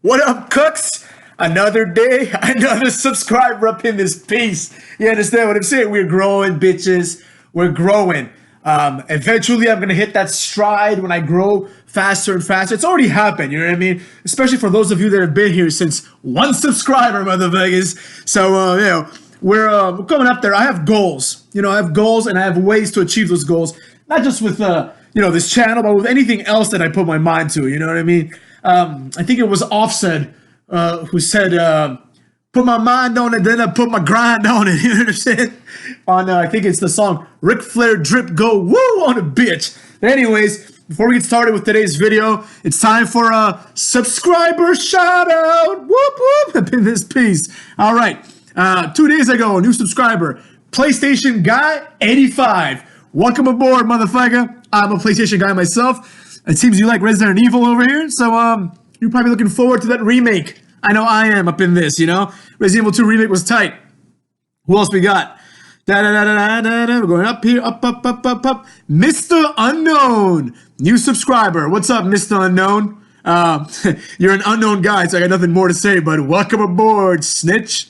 What up, cooks? Another day, another subscriber up in this piece. You understand what I'm saying? We're growing, bitches. We're growing. Eventually, I'm going to hit that stride when I grow faster and faster. It's already happened, you know what I mean? Especially for those of you that have been here since 1 subscriber, motherfuckers. So, we're coming up there. I have goals. I have goals and I have ways to achieve those goals. Not just with, this channel, but with anything else that I put my mind to, you know what I mean? I think it was Offset who said, put my mind on it, then I put my grind on it. You know what I'm saying? I think it's the song Ric Flair Drip Go Woo on a bitch. But anyways, before we get started with today's video, it's time for a subscriber shout out. Whoop whoop up in this piece. All right. 2 days ago, a new subscriber, PlayStation Guy 85. Welcome aboard, motherfucker. I'm a PlayStation guy myself. It seems you like Resident Evil over here, so you're probably looking forward to that remake. I know I am up in this, Resident Evil 2 remake was tight. Who else we got? We're going up here, up. Mr. Unknown, new subscriber. What's up, Mr. Unknown? You're an unknown guy, so I got nothing more to say, but welcome aboard, snitch.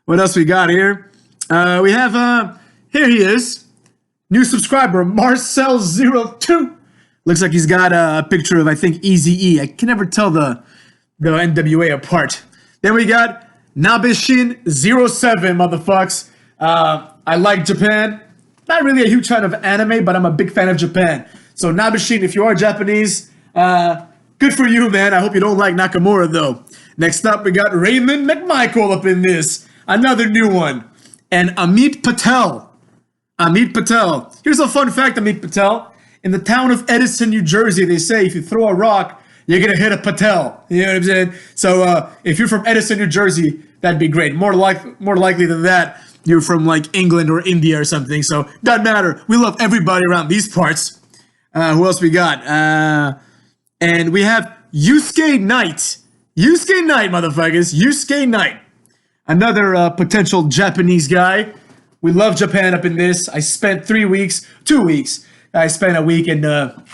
What else we got here? We have, here he is. New subscriber, Marcel02. Looks like he's got a picture of, I think, Eazy-E. I can never tell the NWA apart. Then we got Nabishin07, motherfucks. I like Japan. Not really a huge fan of anime, but I'm a big fan of Japan. So Nabishin, if you are Japanese, good for you, man. I hope you don't like Nakamura, though. Next up, we got Raymond McMichael up in this. Another new one. And Amit Patel. Amit Patel. Here's a fun fact, Amit Patel. In the town of Edison, New Jersey, they say if you throw a rock, you're going to hit a Patel. You know what I'm saying? So if you're from Edison, New Jersey, that'd be great. More likely than that, you're from like England or India or something. So doesn't matter. We love everybody around these parts. Who else we got? And we have Yusuke Knight. Yusuke Knight, motherfuckers. Yusuke Knight. Another potential Japanese guy. We love Japan up in this. I spent 2 weeks. I spent a week in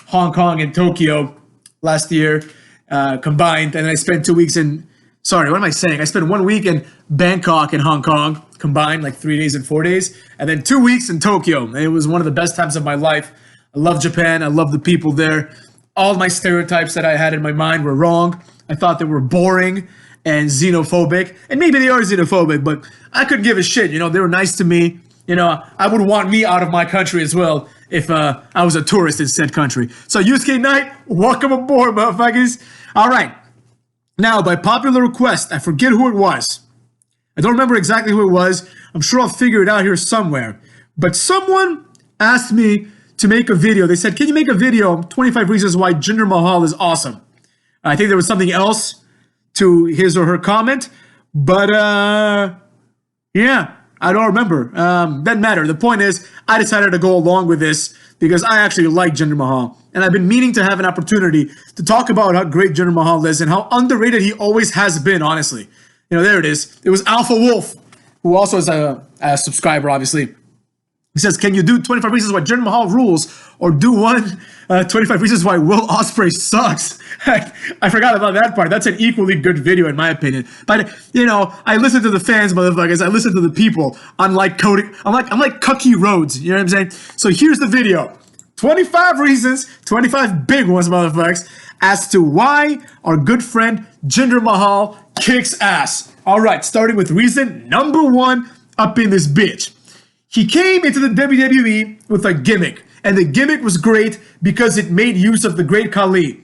Hong Kong and Tokyo last year combined. And I spent 2 weeks in, sorry, what am I saying? I spent 1 week in Bangkok and Hong Kong combined, like 3 days and 4 days. And then 2 weeks in Tokyo. And it was one of the best times of my life. I love Japan. I love the people there. All my stereotypes that I had in my mind were wrong. I thought they were boring and xenophobic. And maybe they are xenophobic, but I couldn't give a shit. They were nice to me. I would want me out of my country as well if I was a tourist in said country. So Yusuke Knight, welcome aboard, motherfuckers. All right. Now, by popular request, I forget who it was. I don't remember exactly who it was. I'm sure I'll figure it out here somewhere. But someone asked me to make a video. They said, can you make a video, 25 reasons why Jinder Mahal is awesome? I think there was something else to his or her comment. But, yeah. I don't remember. Doesn't matter. The point is, I decided to go along with this because I actually like Jinder Mahal. And I've been meaning to have an opportunity to talk about how great Jinder Mahal is and how underrated he always has been, honestly. There it is. It was Alpha Wolf, who also is a subscriber, obviously. He says, can you do 25 reasons why Jinder Mahal rules? Or do 25 reasons why Will Ospreay sucks? I forgot about that part. That's an equally good video, in my opinion. But, I listen to the fans, motherfuckers. I listen to the people. Unlike Cody, I'm like CodyRhodes. You know what I'm saying? So here's the video. 25 reasons, 25 big ones, motherfuckers, as to why our good friend Jinder Mahal kicks ass. All right, starting with reason number 1 up in this bitch. He came into the WWE with a gimmick, and the gimmick was great because it made use of the Great Khali.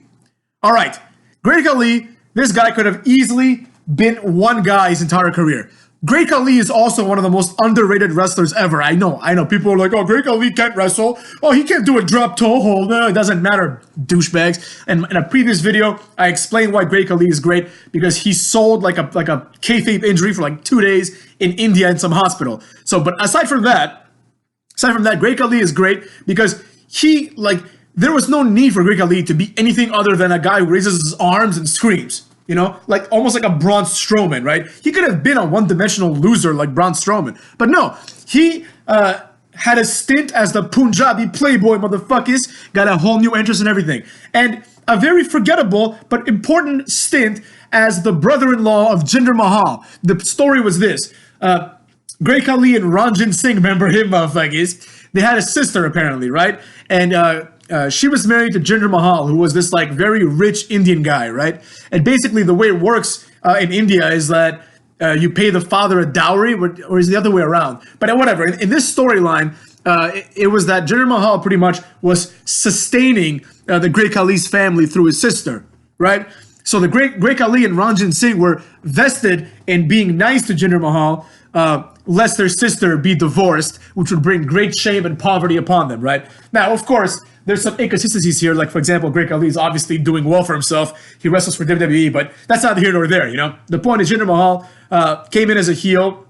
All right, Great Khali, this guy could have easily been one guy his entire career. Great Khali is also one of the most underrated wrestlers ever. I know. People are like, oh, Great Khali can't wrestle. Oh, he can't do a drop toe hold. No, it doesn't matter, douchebags. And in a previous video, I explained why Great Khali is great because he sold like a kayfabe injury for like 2 days in India in some hospital. So, but aside from that, Great Khali is great because there was no need for Great Khali to be anything other than a guy who raises his arms and screams. Like almost like a Braun Strowman, right? He could have been a one-dimensional loser like Braun Strowman. But no, he had a stint as the Punjabi playboy, motherfuckers. Got a whole new entrance and everything. And a very forgettable but important stint as the brother-in-law of Jinder Mahal. The story was this. Great Khali and Ranjin Singh, remember him, motherfuckers? They had a sister, apparently, right? And she was married to Jinder Mahal, who was this, like, very rich Indian guy, right? And basically the way it works in India is that you pay the father a dowry, or is it the other way around? But whatever. In this storyline, it was that Jinder Mahal pretty much was sustaining the Great Khali's family through his sister, right? So the Great Khali and Ranjin Singh were vested in being nice to Jinder Mahal, lest their sister be divorced, which would bring great shame and poverty upon them, right? Now, of course, there's some inconsistencies here. Like, for example, Great Khali is obviously doing well for himself. He wrestles for WWE, but that's neither here nor there, you know? The point is Jinder Mahal came in as a heel,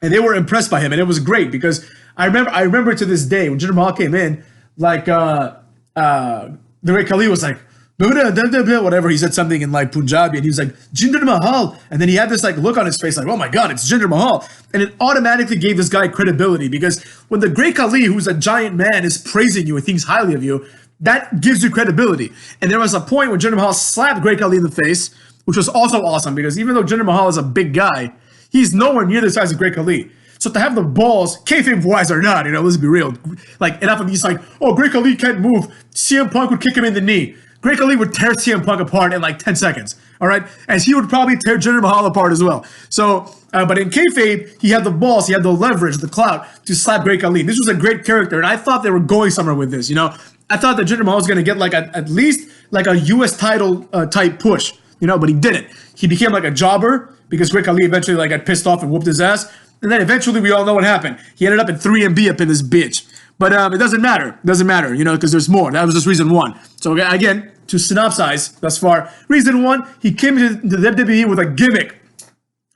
and they were impressed by him, and it was great because I remember to this day when Jinder Mahal came in, like, the Great Khali was like, whatever, he said something in like Punjabi, and he was like, Jinder Mahal, and then he had this like look on his face like, oh my god, it's Jinder Mahal, and it automatically gave this guy credibility, because when the Great Khali, who's a giant man, is praising you and thinks highly of you, that gives you credibility. And there was a point when Jinder Mahal slapped Great Khali in the face, which was also awesome, because even though Jinder Mahal is a big guy, he's nowhere near the size of Great Khali. So to have the balls, kayfabe-wise or not, you know, let's be real, like enough of these like, oh, Great Khali can't move, CM Punk would kick him in the knee. Great Khali would tear CM Punk apart in like 10 seconds, all right? As he would probably tear Jinder Mahal apart as well. So, but in kayfabe, he had the balls, he had the leverage, the clout to slap Great Khali. This was a great character, and I thought they were going somewhere with this, you know? I thought that Jinder Mahal was going to get like at least like a US title type push, you know, but he didn't. He became like a jobber because Great Khali eventually like got pissed off and whooped his ass. And then eventually we all know what happened. He ended up in 3MB up in this bitch. But it doesn't matter. It doesn't matter, you know, because there's more. That was just reason one. So again, to synopsize thus far, reason one, he came into the WWE with a gimmick.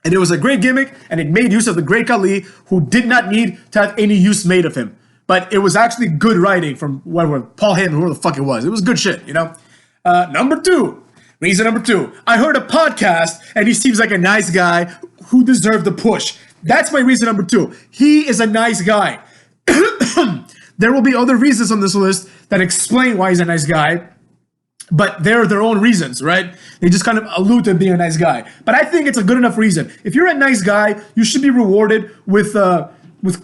And it was a great gimmick, and it made use of the Great Khali, who did not need to have any use made of him. But it was actually good writing from whatever, Paul Heyman, whoever the fuck it was. It was good shit, you know? Reason number two, I heard a podcast, and he seems like a nice guy who deserved the push. That's my reason number two. He is a nice guy. There will be other reasons on this list that explain why he's a nice guy, but they're their own reasons, right? They just kind of allude to being a nice guy. But I think it's a good enough reason. If you're a nice guy, you should be rewarded with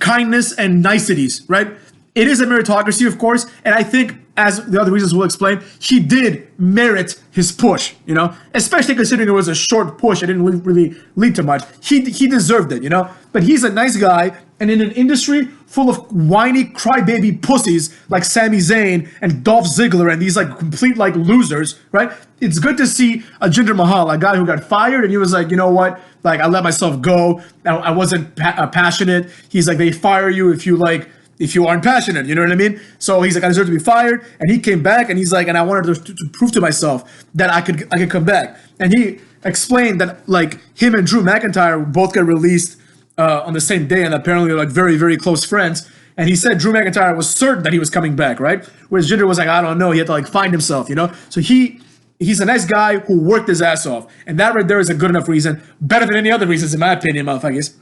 kindness and niceties, right? It is a meritocracy, of course, and I think, as the other reasons we'll explain, he did merit his push, you know? Especially considering it was a short push, it didn't really lead to much. He deserved it, you know? But he's a nice guy, and in an industry full of whiny crybaby pussies like Sami Zayn and Dolph Ziggler and these like complete like losers, right? It's good to see a Jinder Mahal, a guy who got fired, and he was like, you know what? Like, I let myself go. I wasn't passionate. He's like, they fire you if you aren't passionate, you know what I mean? So he's like, I deserve to be fired, and he came back, and he's like, and I wanted to prove to myself that I could come back. And he explained that like him and Drew McIntyre both got released on the same day, and apparently they're like very, very close friends. And he said Drew McIntyre was certain that he was coming back, right? Whereas Jinder was like, I don't know, he had to like find himself, you know? So he's a nice guy who worked his ass off, and that right there is a good enough reason, better than any other reasons in my opinion, motherfuckers.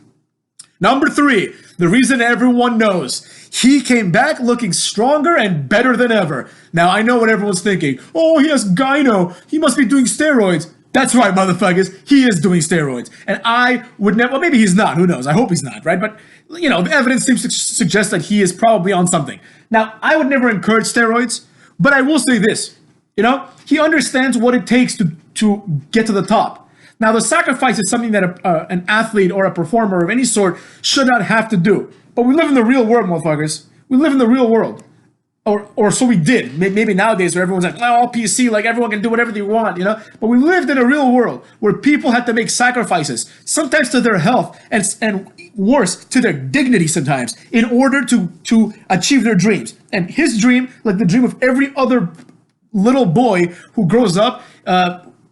Number three, the reason everyone knows. He came back looking stronger and better than ever. Now, I know what everyone's thinking. Oh, he has gyno. He must be doing steroids. That's right, motherfuckers. He is doing steroids. And I would never, well, maybe he's not. Who knows? I hope he's not, right? But, you know, the evidence seems to suggest that he is probably on something. Now, I would never encourage steroids, but I will say this. You know, he understands what it takes to get to the top. Now, the sacrifice is something that an athlete or a performer of any sort should not have to do. But we live in the real world, motherfuckers. We live in the real world. Or so we did. Maybe nowadays where everyone's like, oh, all PC, like everyone can do whatever they want, you know? But we lived in a real world where people had to make sacrifices, sometimes to their health, and worse, to their dignity sometimes, in order to achieve their dreams. And his dream, like the dream of every other little boy who grows up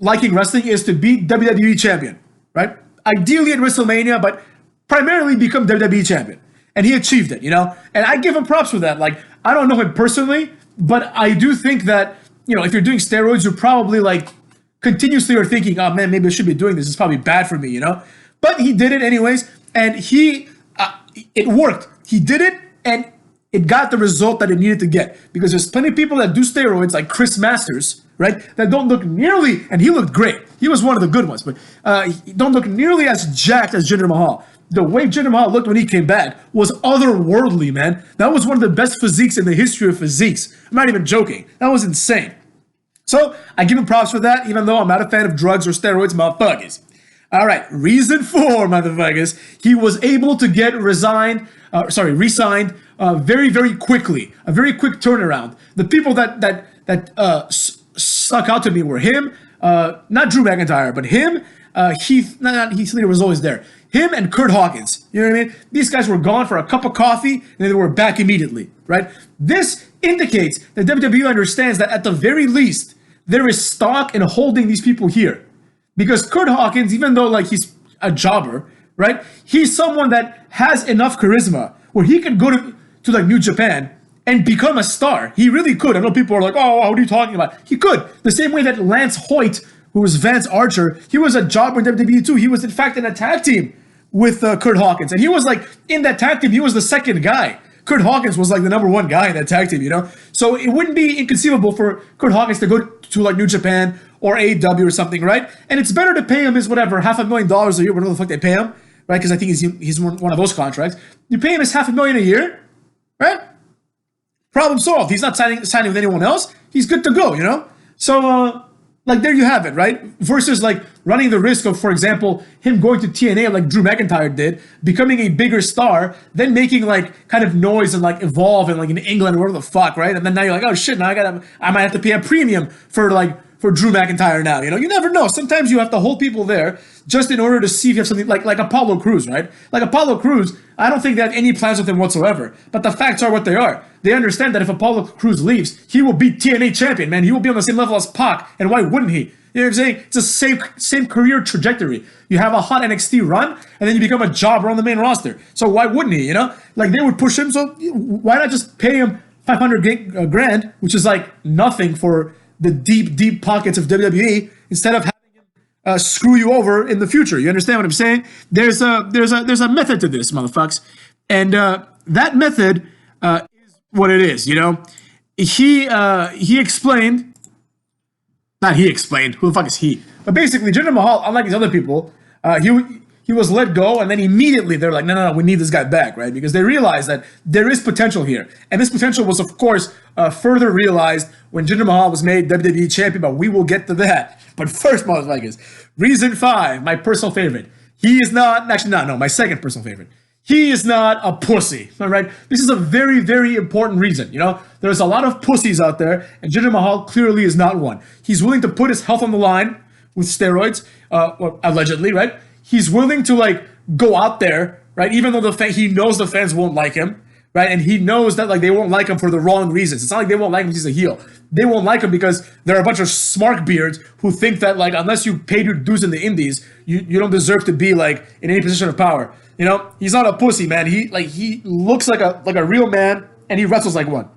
liking wrestling, is to be WWE champion, right? Ideally at WrestleMania, but primarily become WWE champion. And he achieved it, you know? And I give him props for that. Like, I don't know him personally, but I do think that, you know, if you're doing steroids, you're probably like continuously are thinking, oh man, maybe I should be doing this. It's probably bad for me, you know? But he did it anyways, and it worked. He did it, and it got the result that it needed to get. Because there's plenty of people that do steroids, like Chris Masters, right? That don't look nearly, and he looked great. He was one of the good ones, but don't look nearly as jacked as Jinder Mahal. The way Jinder Mahal looked when he came back was otherworldly, man. That was one of the best physiques in the history of physiques. I'm not even joking. That was insane. So I give him props for that, even though I'm not a fan of drugs or steroids, motherfuckers. All right, reason 4, motherfuckers. He was able to get re-signed very, very quickly. A very quick turnaround. The people that stuck out to me were him, not Drew McIntyre, but him, Heath Slater was always there. Him and Kurt Hawkins. You know what I mean? These guys were gone for a cup of coffee, and then they were back immediately, right? This indicates that WWE understands that at the very least, there is stock in holding these people here. Because Kurt Hawkins, even though like he's a jobber, right? He's someone that has enough charisma where he could go to like New Japan and become a star. He really could. I know people are like, oh, what are you talking about? He could. The same way that Lance Hoyt, who was Vance Archer, he was a jobber in WWE too. He was in fact in a tag team with Kurt Hawkins. And he was like, in that tag team, he was the second guy. Kurt Hawkins was like the number 1 guy in that tag team, you know? So it wouldn't be inconceivable for Kurt Hawkins to go to like New Japan or AEW or something, right? And it's better to pay him his whatever, $500,000 a year, whatever the fuck they pay him, right? Because I think he's one of those contracts. You pay him his $500,000 a year, right? Problem solved. He's not signing with anyone else. He's good to go, you know? So, like, there you have it, right? Versus, like, running the risk of, for example, him going to TNA like Drew McIntyre did, becoming a bigger star, then making, like, kind of noise and, like, evolve in, like, in England or whatever the fuck, right? And then now you're like, oh, shit, now I might have to pay a premium for Drew McIntyre now, you know? You never know. Sometimes you have to hold people there just in order to see if you have something like Apollo Crews, right? Like Apollo Crews, I don't think they have any plans with him whatsoever. But the facts are what they are. They understand that if Apollo Crews leaves, he will be TNA champion, man. He will be on the same level as Pac, and why wouldn't he? You know what I'm saying? It's the same career trajectory. You have a hot NXT run, and then you become a jobber on the main roster. So why wouldn't he, you know? Like, they would push him, so why not just pay him $500,000, which is like nothing for the deep pockets of WWE, instead of having him screw you over in the future. You understand what I'm saying? There's a method to this, motherfuckers, and that method is what it is. You know, he explained. Not he explained. Who the fuck is he? But basically, Jinder Mahal, unlike these other people, he was let go, and then immediately they're like, no, we need this guy back, right? Because they realized that there is potential here. And this potential was, of course, further realized when Jinder Mahal was made WWE champion, but we will get to that. But first, motherfuckers, reason 5, my personal favorite. He is not, actually, no, my second personal favorite. He is not a pussy, all right? This is a very, very important reason, you know? There's a lot of pussies out there, and Jinder Mahal clearly is not one. He's willing to put his health on the line with steroids, well, allegedly, right? He's willing to, like, go out there, right? Even though he knows the fans won't like him, right? And he knows that, like, they won't like him for the wrong reasons. It's not like they won't like him because he's a heel. They won't like him because there are a bunch of smart beards who think that, like, unless you paid your dues in the indies, you don't deserve to be, like, in any position of power. You know, he's not a pussy, man. He looks like a real man, and he wrestles like one.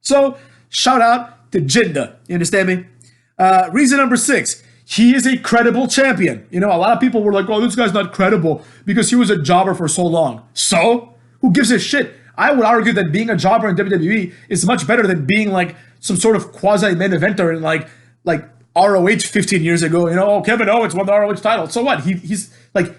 So, shout out to Jinder. You understand me? Reason number 6. He is a credible champion. You know, a lot of people were like, oh, this guy's not credible because he was a jobber for so long. So, who gives a shit? I would argue that being a jobber in WWE is much better than being like some sort of quasi-main eventer in like ROH 15 years ago. You know, oh, Kevin Owens won the ROH title. So what? He's like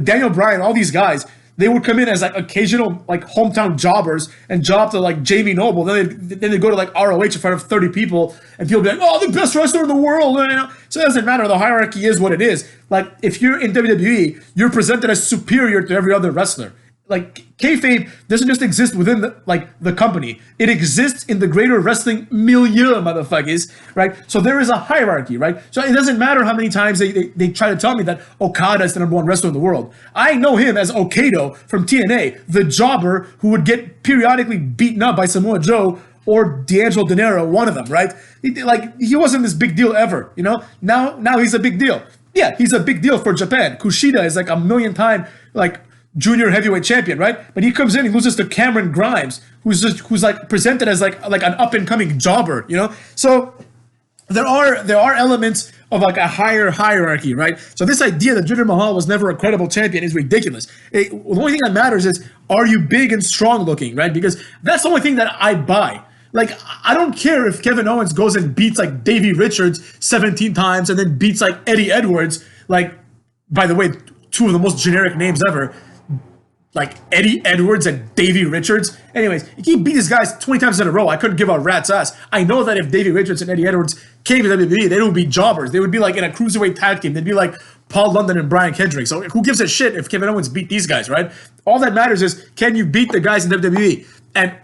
Daniel Bryan, all these guys, they would come in as like occasional like hometown jobbers and job to like Jamie Noble. Then they go to like ROH in front of 30 people and people be like, oh, the best wrestler in the world. You know? So it doesn't matter. The hierarchy is what it is. Like if you're in WWE, you're presented as superior to every other wrestler. Like kayfabe doesn't just exist within the company. It exists in the greater wrestling milieu, motherfuckers, right? So there is a hierarchy, right? So it doesn't matter how many times they try to tell me that Okada is the number 1 wrestler in the world. I know him as Okado from TNA, the jobber who would get periodically beaten up by Samoa Joe or D'Angelo Dinero, one of them, right? He wasn't this big deal ever, you know? Now he's a big deal. Yeah, he's a big deal for Japan. Kushida is like a million-time junior heavyweight champion, right? But he comes in, he loses to Cameron Grimes, who's like presented as like an up and coming jobber, you know. So there are elements of like a higher hierarchy, right? So this idea that Jinder Mahal was never a credible champion is ridiculous. The only thing that matters is, are you big and strong looking, right? Because that's the only thing that I buy. Like, I don't care if Kevin Owens goes and beats like Davey Richards 17 times and then beats like Eddie Edwards. Like, by the way, two of the most generic names ever. Like Eddie Edwards and Davey Richards. Anyways, he beat these guys 20 times in a row. I couldn't give a rat's ass. I know that if Davey Richards and Eddie Edwards came to WWE, they would be jobbers. They would be like in a cruiserweight tag team. They'd be like Paul London and Brian Kendrick. So who gives a shit if Kevin Owens beat these guys, right? All that matters is, can you beat the guys in WWE? And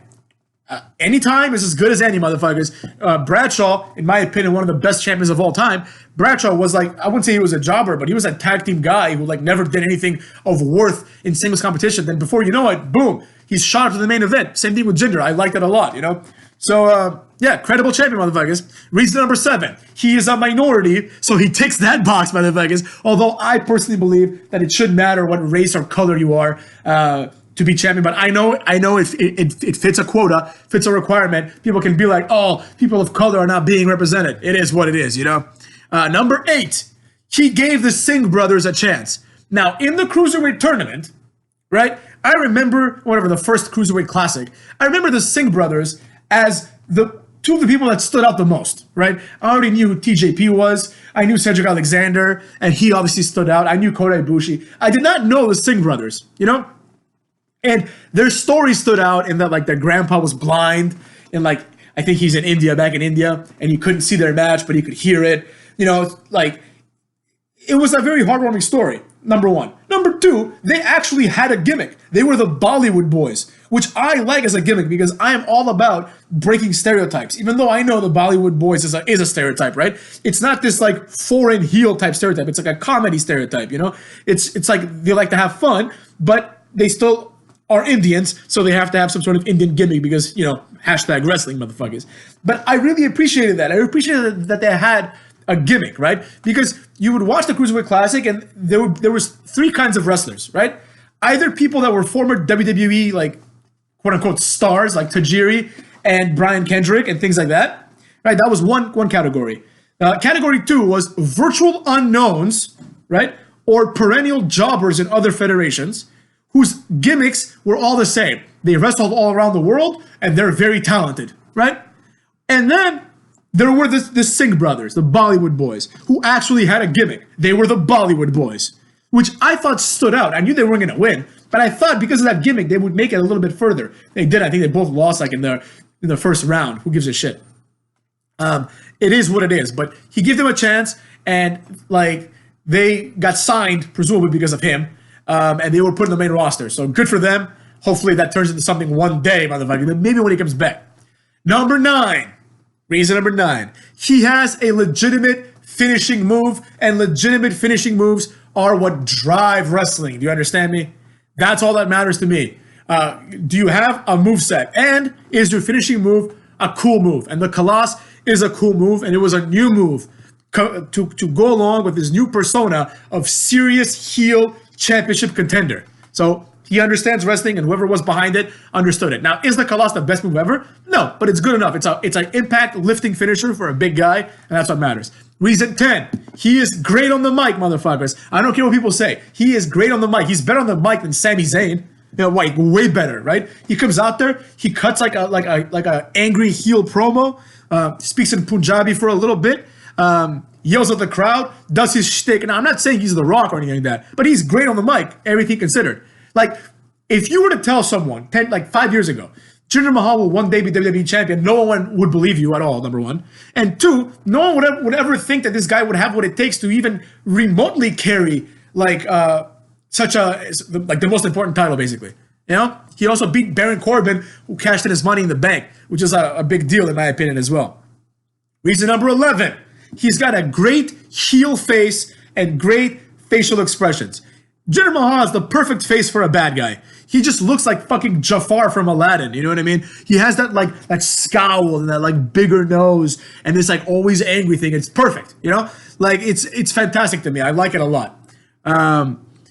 anytime is as good as any, motherfuckers. Bradshaw, in my opinion, one of the best champions of all time. Bradshaw was like, I wouldn't say he was a jobber, but he was a tag team guy who like never did anything of worth in singles competition. Then before you know it, boom, he's shot up to the main event. Same thing with Jinder. I like that a lot, you know? So, yeah, credible champion, motherfuckers. Reason number 7, he is a minority, so he ticks that box, motherfuckers. Although I personally believe that it shouldn't matter what race or color you are, to be champion, but I know it fits a quota, fits a requirement. People can be like, oh, people of color are not being represented. It is what it is, you know? Number 8, he gave the Singh brothers a chance. Now, in the Cruiserweight tournament, right, I remember, the first Cruiserweight Classic, I remember the Singh brothers as the two of the people that stood out the most, right? I already knew who TJP was. I knew Cedric Alexander, and he obviously stood out. I knew Kota Ibushi. I did not know the Singh brothers, you know? And their story stood out in that, like, their grandpa was blind, and, like, I think he's in India, back in India, and he couldn't see their match, but he could hear it. You know, like, it was a very heartwarming story, number 1. Number 2, they actually had a gimmick. They were the Bollywood boys, which I like as a gimmick because I am all about breaking stereotypes, even though I know the Bollywood boys is a stereotype, right? It's not this, like, foreign heel type stereotype. It's like a comedy stereotype, you know? It's like they like to have fun, but they still are Indians, so they have to have some sort of Indian gimmick because, you know, hashtag wrestling, motherfuckers. But I really appreciated that. I appreciated that they had a gimmick, right? Because you would watch the Cruiserweight Classic and there was 3 kinds of wrestlers, right? Either people that were former WWE, like, quote-unquote stars, like Tajiri and Brian Kendrick and things like that, right? That was one category. Category 2 was virtual unknowns, right? Or perennial jobbers in other federations, whose gimmicks were all the same. They wrestled all around the world, and they're very talented, right? And then there were the Singh brothers, the Bollywood boys, who actually had a gimmick. They were the Bollywood boys, which I thought stood out. I knew they weren't going to win, but I thought because of that gimmick, they would make it a little bit further. They did. I think they both lost like in the first round. Who gives a shit? It is what it is, but he gave them a chance, and like they got signed, presumably because of him. And they were put in the main roster. So good for them. Hopefully that turns into something one day, motherfucker. Maybe when he comes back. Number 9. Reason number 9. He has a legitimate finishing move, and legitimate finishing moves are what drive wrestling. Do you understand me? That's all that matters to me. Do you have a moveset? And is your finishing move a cool move? And the Kalash is a cool move, and it was a new move to go along with his new persona of serious heel championship contender. So he understands wrestling, and whoever was behind it understood it. Now, is the Kalash the best move ever? No, but it's good enough. It's an impact lifting finisher for a big guy, and that's what matters. Reason 10, he is great on the mic, motherfuckers. I don't care what people say. He is great on the mic. He's better on the mic than Sami Zayn. You know, like way better, right? He comes out there, he cuts like a angry heel promo, speaks in Punjabi for a little bit, yells at the crowd, does his shtick. Now, I'm not saying he's The Rock or anything like that, but he's great on the mic, everything considered. Like, if you were to tell someone 5 years ago, Jinder Mahal will one day be WWE champion, no one would believe you at all, number 1. And 2, no one would ever think that this guy would have what it takes to even remotely carry, like, the most important title, basically. You know? He also beat Baron Corbin, who cashed in his money in the bank, which is a big deal, in my opinion, as well. Reason number 11. He's got a great heel face and great facial expressions. Jinder Mahal is the perfect face for a bad guy. He just looks like fucking Jafar from Aladdin, you know what I mean? He has that scowl and that like bigger nose and this like always angry thing. It's perfect, you know? Like it's fantastic to me. I like it a lot.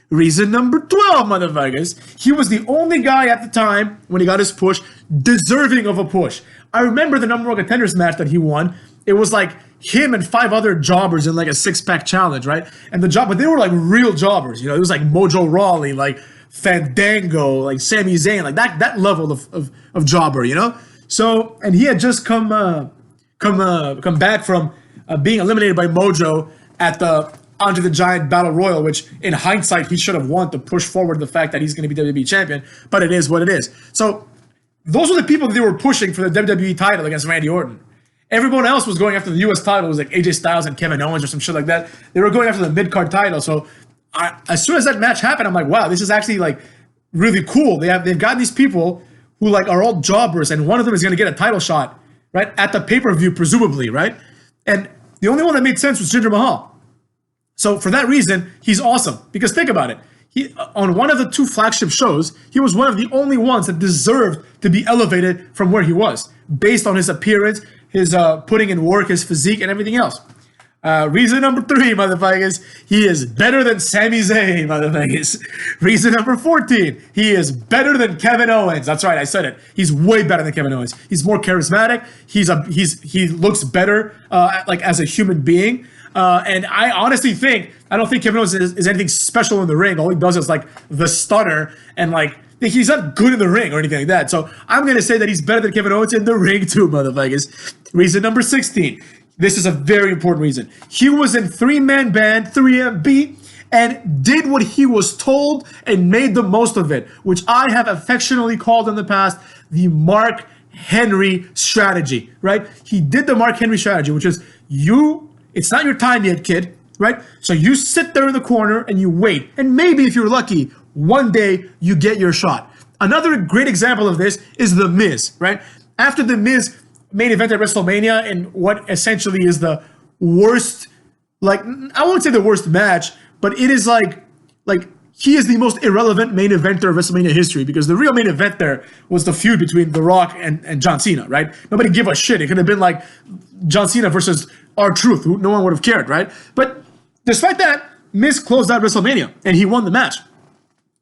Reason number 12, motherfuckers. He was the only guy at the time when he got his push deserving of a push. I remember the number 1 contenders match that he won. It was like him and 5 other jobbers in like a 6-pack challenge, right? And but they were like real jobbers, you know. It was like Mojo Rawley, like Fandango, like Sami Zayn, like that level of jobber, you know. So, and he had just come back from being eliminated by Mojo at the Andre the Giant Battle Royal, which in hindsight he should have won to push forward the fact that he's going to be WWE champion, but it is what it is. So those were the people that they were pushing for the WWE title against Randy Orton. Everyone else was going after the US title. It was like AJ Styles and Kevin Owens or some shit like that. They were going after the mid-card title. So as soon as that match happened, I'm like, wow, this is actually like really cool. They've got these people who like are all jobbers, and one of them is going to get a title shot, right, at the pay-per-view, presumably, right? And the only one that made sense was Jinder Mahal. So for that reason, he's awesome. Because think about it. He, on one of the 2 flagship shows, he was one of the only ones that deserved to be elevated from where he was, based on his appearance, his putting in work, his physique, and everything else. Reason number 3, motherfuckers, he is better than Sami Zayn, motherfuckers. Reason number 14, he is better than Kevin Owens. That's right, I said it. He's way better than Kevin Owens. He's more charismatic. He looks better like as a human being. And I honestly think, I don't think Kevin Owens is anything special in the ring. All he does is like the stunner, and like he's not good in the ring or anything like that. So I'm going to say that he's better than Kevin Owens in the ring too, motherfuckers. Reason number 16. This is a very important reason. He was in 3-man band, 3MB, and did what he was told and made the most of it, which I have affectionately called in the past the Mark Henry strategy, right? He did the Mark Henry strategy, which is it's not your time yet, kid, right? So you sit there in the corner and you wait. And maybe if you're lucky, one day you get your shot. Another great example of this is The Miz, right? After The Miz main event at WrestleMania in what essentially is the worst, like, I won't say the worst match, but it is like he is the most irrelevant main eventer of WrestleMania history, because the real main event there was the feud between The Rock and John Cena, right? Nobody gave a shit. It could have been like John Cena versus R-Truth, who no one would have cared, right? But despite that, Miz closed out WrestleMania and he won the match.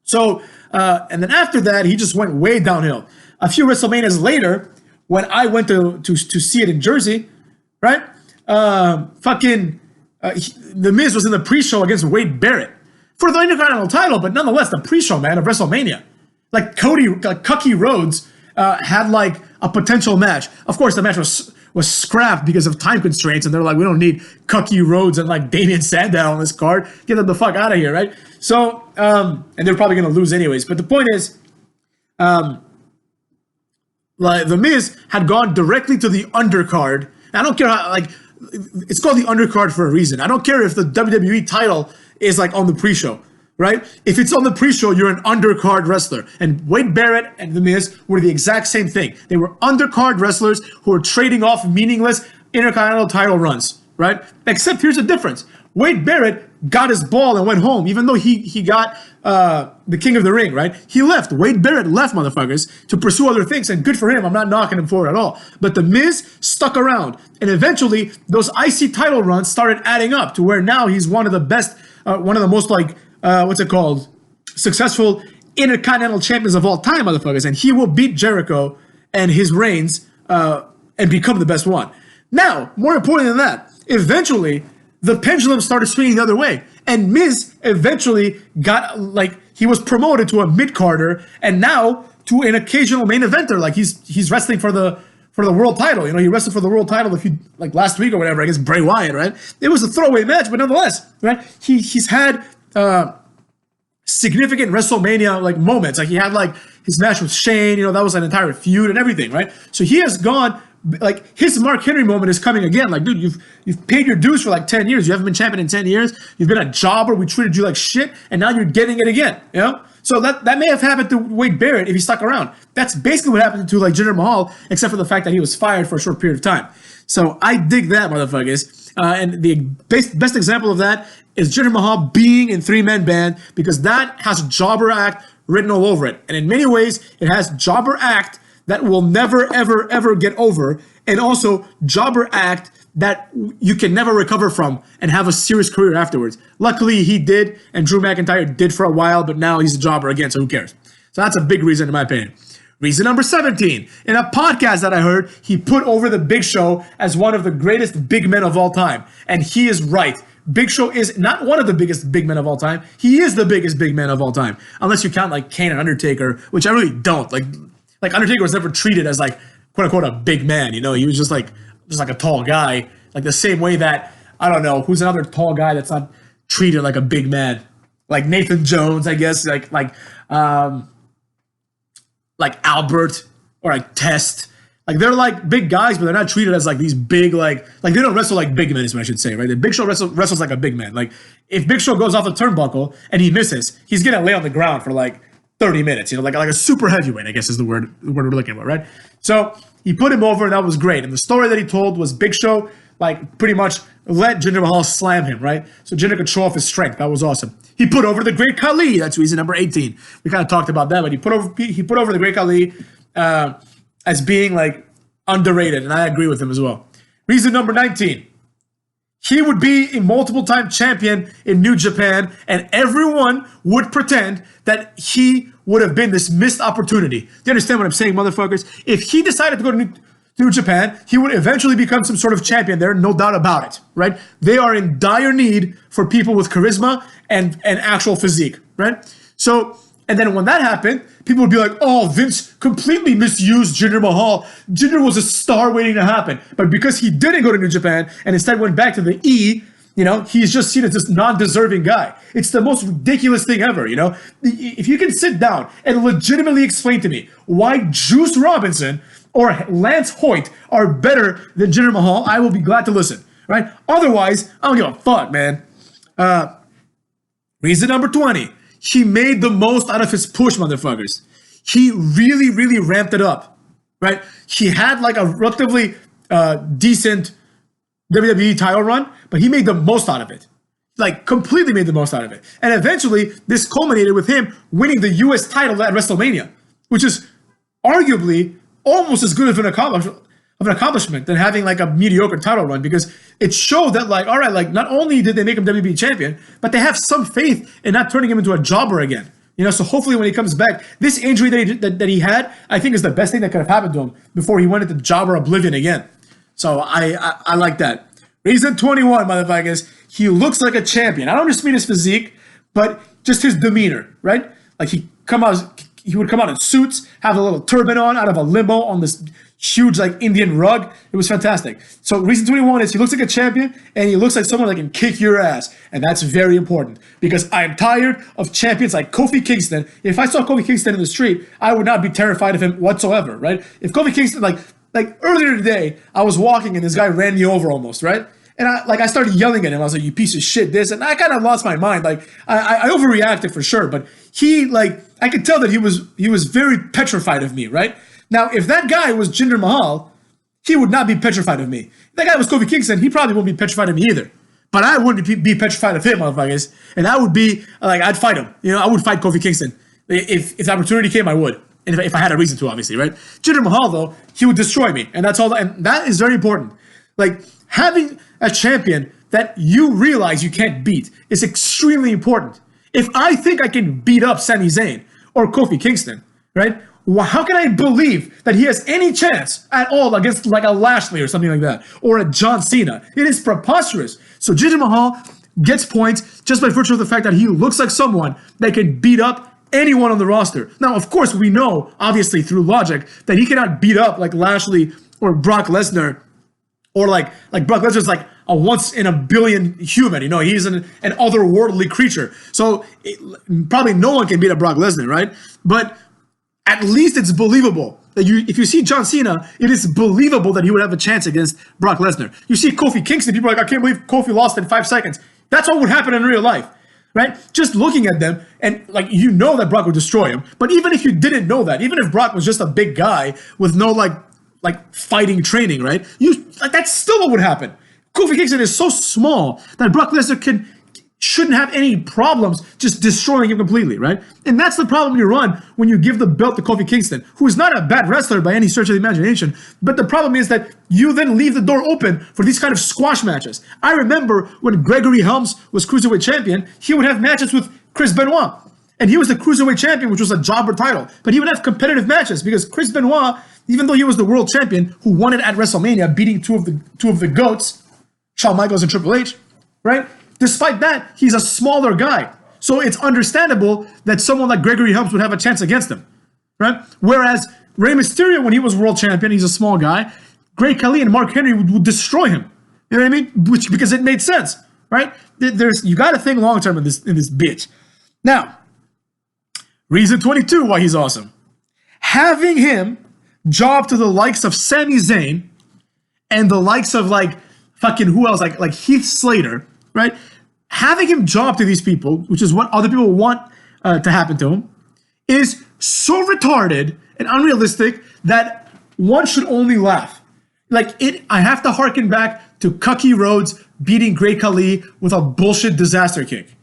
So, and then after that, he just went way downhill. A few WrestleManias later, when I went to see it in Jersey, right? The Miz was in the pre-show against Wade Barrett for the Intercontinental title, but nonetheless, the pre-show, man, of WrestleMania. Like CodyRhodes had like a potential match. Of course, the match was scrapped because of time constraints, and they're like, we don't need CodyRhodes and like Damian Sandow on this card. Get them the fuck out of here, right? So, and they're probably going to lose anyways. But the point is, like The Miz had gone directly to the undercard. I don't care how, like, it's called the undercard for a reason. I don't care if the WWE title is like on the pre-show, right? If it's on the pre-show, you're an undercard wrestler. And Wade Barrett and The Miz were the exact same thing. They were undercard wrestlers who were trading off meaningless Intercontinental title runs, right? Except here's the difference. Wade Barrett got his ball and went home, even though he got the King of the Ring, right? He left. Wade Barrett left, motherfuckers, to pursue other things, and good for him. I'm not knocking him for it at all. But The Miz stuck around, and eventually those IC title runs started adding up to where now he's one of the best, one of the most like, successful Intercontinental champions of all time, motherfuckers, and he will beat Jericho and his reigns and become the best one. Now, more important than that, eventually the pendulum started swinging the other way, and Miz eventually got, like, he was promoted to a mid-carder and now to an occasional main eventer. Like he's wrestling for the world title. You know, he wrestled for the world title like last week or whatever against Bray Wyatt, right? It was a throwaway match, but nonetheless, right? He's had significant WrestleMania like moments. Like he had like his match with Shane, you know, that was an entire feud and everything, right? So he has gone, like, his Mark Henry moment is coming again. Like, dude, you've paid your dues for like 10 years. You haven't been champion in 10 years. You've been a jobber. We treated you like shit, and now you're getting it again, you know? So that may have happened to Wade Barrett if he stuck around. That's basically what happened to like Jinder Mahal, except for the fact that he was fired for a short period of time. So I dig that, motherfuckers. And the best example of that is Jinder Mahal being in 3-man band, because that has Jobber Act written all over it. And in many ways, it has Jobber Act that will never, ever, ever get over, and also Jobber Act that you can never recover from and have a serious career afterwards. Luckily, he did, and Drew McIntyre did for a while, but now he's a jobber again, so who cares? So that's a big reason, in my opinion. Reason number 17. In a podcast that I heard, he put over the Big Show as one of the greatest big men of all time, and he is right. Big Show is not one of the biggest big men of all time. He is the biggest big man of all time, unless you count like Kane and Undertaker, which I really don't. Like Undertaker was never treated as like quote unquote a big man. You know, he was just like a tall guy, like the same way that I don't know who's another tall guy that's not treated like a big man, like Nathan Jones, I guess, like Albert or like Test. Like they're like big guys, but they're not treated as like these big like they don't wrestle like big men is what I should say, right? The Big Show wrestles like a big man. Like if Big Show goes off the turnbuckle and he misses, he's gonna lay on the ground for like 30 minutes, you know, like a super heavyweight, I guess is the word we're looking for, right? So he put him over and that was great. And the story that he told was Big Show like pretty much let Jinder Mahal slam him, right? So Jinder could show off his strength. That was awesome. He put over the Great Khali. That's reason number 18. We kind of talked about that, but he put over the Great Khali as being like underrated, and I agree with him as well. Reason number 19. He would be a multiple-time champion in New Japan, and everyone would pretend that he would have been this missed opportunity. Do you understand what I'm saying, motherfuckers? If he decided to go to New Japan, he would eventually become some sort of champion there, no doubt about it, right? They are in dire need for people with charisma and actual physique, right? So, and then when that happened, people would be like, oh, Vince completely misused Jinder Mahal. Jinder was a star waiting to happen. But because he didn't go to New Japan and instead went back to the E, you know, he's just seen as this non-deserving guy. It's the most ridiculous thing ever, you know? If you can sit down and legitimately explain to me why Juice Robinson or Lance Hoyt are better than Jinder Mahal, I will be glad to listen, right? Otherwise, I don't give a fuck, man. Reason number 20. He made the most out of his push, motherfuckers. He really, really ramped it up, right? He had like a relatively decent WWE title run, but he made the most out of it. Like, completely made the most out of it. And eventually, this culminated with him winning the US title at WrestleMania, which is arguably almost as good of an accomplishment than having like a mediocre title run, because it showed that like, all right, like not only did they make him WWE champion, but they have some faith in not turning him into a jobber again. You know, so hopefully when he comes back, this injury that he had, I think is the best thing that could have happened to him before he went into jobber oblivion again. So I like that. Reason 21, motherfuckers, he looks like a champion. I don't just mean his physique, but just his demeanor, right? Like he would come out in suits, have a little turban on, out of a limo on this huge like Indian rug. It was fantastic. So reason 21 is he looks like a champion and he looks like someone that can kick your ass. And that's very important because I am tired of champions like Kofi Kingston. If I saw Kofi Kingston in the street, I would not be terrified of him whatsoever, right? If Kofi Kingston, like earlier today, I was walking and this guy ran me over almost, right? And I started yelling at him. I was like, you piece of shit, this. And I kind of lost my mind. Like I overreacted for sure, but I could tell that he was very petrified of me, right? Now, if that guy was Jinder Mahal, he would not be petrified of me. If that guy was Kofi Kingston, he probably wouldn't be petrified of me either. But I wouldn't be petrified of him, motherfuckers. And I would be, like, I'd fight him. You know, I would fight Kofi Kingston. If the opportunity came, I would. And if I had a reason to, obviously, right? Jinder Mahal, though, he would destroy me. And that's all. And that is very important. Like, having a champion that you realize you can't beat is extremely important. If I think I can beat up Sami Zayn or Kofi Kingston, right? Well, how can I believe that he has any chance at all against like a Lashley or something like that, or a John Cena? It is preposterous. So Jinder Mahal gets points just by virtue of the fact that he looks like someone that can beat up anyone on the roster. Now, of course, we know, obviously through logic, that he cannot beat up like Lashley or Brock Lesnar, or like Brock Lesnar's like a once in a billion human. You know, he's an otherworldly creature. So probably no one can beat up Brock Lesnar, right? But at least it's believable that if you see John Cena, it is believable that he would have a chance against Brock Lesnar. You see Kofi Kingston, people are like, I can't believe Kofi lost in 5 seconds. That's what would happen in real life, right? Just looking at them, and like you know that Brock would destroy him. But even if you didn't know that, even if Brock was just a big guy with no like fighting training, right? That's still what would happen. Kofi Kingston is so small that Brock Lesnar shouldn't have any problems just destroying him completely, right? And that's the problem you run when you give the belt to Kofi Kingston, who is not a bad wrestler by any stretch of the imagination. But the problem is that you then leave the door open for these kind of squash matches. I remember when Gregory Helms was Cruiserweight champion, he would have matches with Chris Benoit. And he was the Cruiserweight champion, which was a jobber title. But he would have competitive matches because Chris Benoit, even though he was the world champion who won it at WrestleMania, beating two of the GOATs, Shawn Michaels and Triple H, right? Despite that, he's a smaller guy. So it's understandable that someone like Gregory Helms would have a chance against him, right? Whereas Rey Mysterio, when he was world champion, he's a small guy. Great Khali and Mark Henry would destroy him. You know what I mean? Because it made sense, right? You got to think long term in this bitch. Now, reason 22 why he's awesome. Having him job to the likes of Sami Zayn and the likes of like fucking who else, like Heath Slater, right? Having him job to these people, which is what other people want to happen to him, is so retarded and unrealistic that one should only laugh. I have to harken back to CodyRhodes beating Great Khali with a bullshit disaster kick.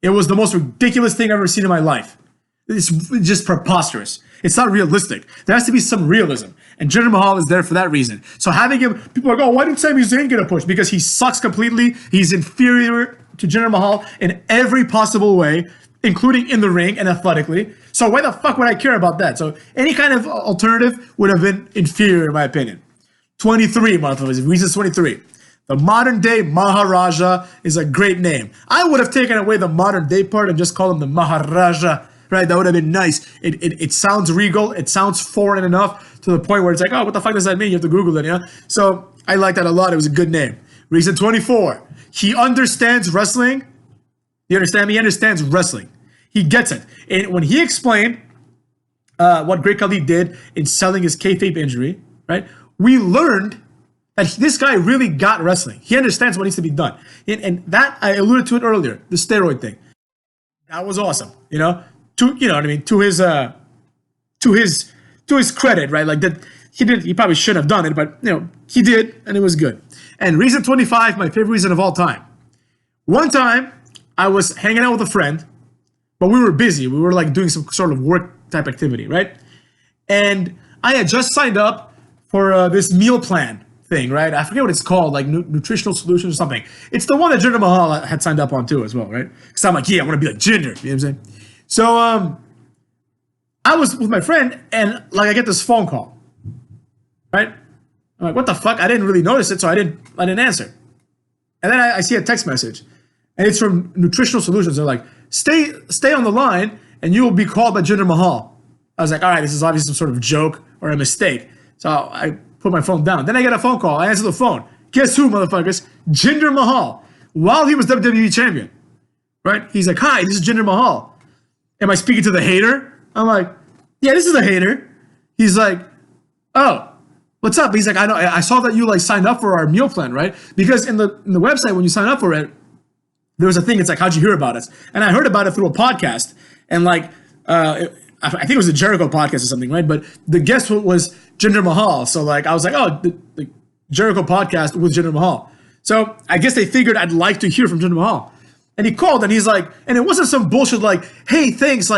It was the most ridiculous thing I've ever seen in my life. It's just preposterous. It's not realistic. There has to be some realism. And Jinder Mahal is there for that reason. So having him, people are like, oh, why didn't Sami Zayn get a push? Because he sucks completely. He's inferior to Jinder Mahal in every possible way, including in the ring and athletically. So why the fuck would I care about that? So any kind of alternative would have been inferior in my opinion. 23, motherfuckers. Reason 23. The modern day Maharaja is a great name. I would have taken away the modern day part and just called him the Maharaja. Right, that would have been nice. It sounds regal. It sounds foreign enough to the point where it's like, oh, what the fuck does that mean? You have to Google it, you know? So I like that a lot. It was a good name. Reason 24. He understands wrestling. You understand me? He understands wrestling. He gets it. And when he explained what Great Khali did in selling his kayfabe injury, right, we learned that this guy really got wrestling. He understands what needs to be done. And that, I alluded to it earlier, the steroid thing. That was awesome, you know? You know what I mean? To his credit, right? Like that he probably shouldn't have done it, but you know, he did, and it was good. And reason 25, my favorite reason of all time. One time, I was hanging out with a friend, but we were busy. We were like doing some sort of work type activity, right? And I had just signed up for this meal plan thing, right? I forget what it's called, like nutritional solutions or something. It's the one that Jinder Mahal had signed up on too as well, right? Because I'm like, yeah, I want to be like Jinder, you know what I'm saying? So I was with my friend, and like I get this phone call, right? I'm like, what the fuck? I didn't really notice it, so I didn't answer. And then I see a text message, and it's from Nutritional Solutions. They're like, stay on the line, and you will be called by Jinder Mahal. I was like, all right, this is obviously some sort of joke or a mistake. So I put my phone down. Then I get a phone call. I answer the phone. Guess who, motherfuckers? Jinder Mahal, while he was WWE champion, right? He's like, hi, this is Jinder Mahal. Am I speaking to the hater? I'm like, yeah, this is the hater. He's like, oh, what's up? He's like, I know, I saw that you like signed up for our meal plan, right? Because in the website, when you sign up for it, there was a thing. It's like, how'd you hear about us? And I heard about it through a podcast. And like, I think it was a Jericho podcast or something, right? But the guest was Jinder Mahal. So like, I was like, oh, the Jericho podcast with Jinder Mahal. So I guess they figured I'd like to hear from Jinder Mahal. And he called and he's like, and it wasn't some bullshit like, hey, thanks,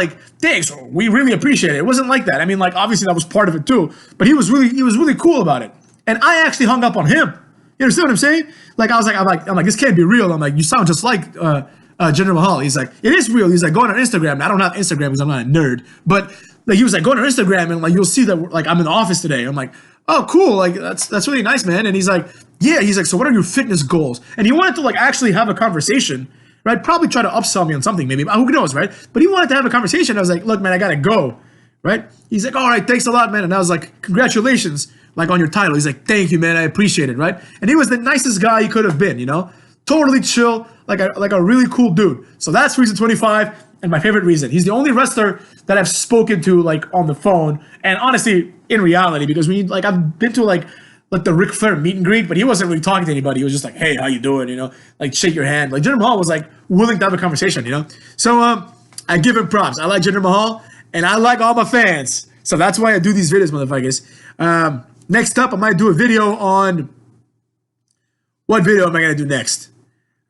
we really appreciate it. It wasn't like that. I mean, like, obviously that was part of it too, but he was really cool about it. And I actually hung up on him. You understand what I'm saying? Like, I'm like, this can't be real. I'm like, you sound just like Jinder Mahal. He's like, it is real. He's like, go on Instagram. I don't have Instagram because I'm not a nerd, but like, he was like, go on Instagram and like, you'll see that like I'm in the office today. I'm like, oh, cool. Like, that's really nice, man. And he's like, yeah. He's like, so what are your fitness goals? And he wanted to like actually have a conversation. Right, probably try to upsell me on something, maybe. Who knows, right? But he wanted to have a conversation. I was like, look, man, I gotta go, right? He's like, all right, thanks a lot, man. And I was like, congratulations, like on your title. He's like, thank you, man, I appreciate it, right? And he was the nicest guy he could have been, you know? Totally chill, like a really cool dude. So that's reason 25, and my favorite reason. He's the only wrestler that I've spoken to like on the phone, and honestly, in reality, because I've been to like the Ric Flair meet and greet, but he wasn't really talking to anybody. He was just like, hey, how you doing? You know, like shake your hand. Like Jinder Mahal was like willing to have a conversation, you know? So I give him props. I like Jinder Mahal and I like all my fans. So that's why I do these videos, motherfuckers. Next up, I might do a video on, what video am I going to do next?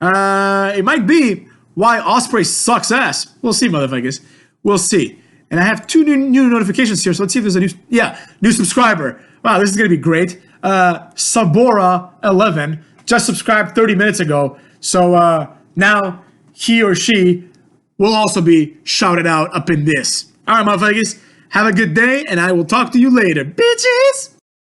It might be why Ospreay sucks ass. We'll see, motherfuckers. We'll see. And I have two new notifications here. So let's see if there's a new subscriber. Wow, this is going to be great. Sabora11 just subscribed 30 minutes ago. So now he or she will also be shouted out up in this. All right, motherfuckers. Have a good day, and I will talk to you later, bitches.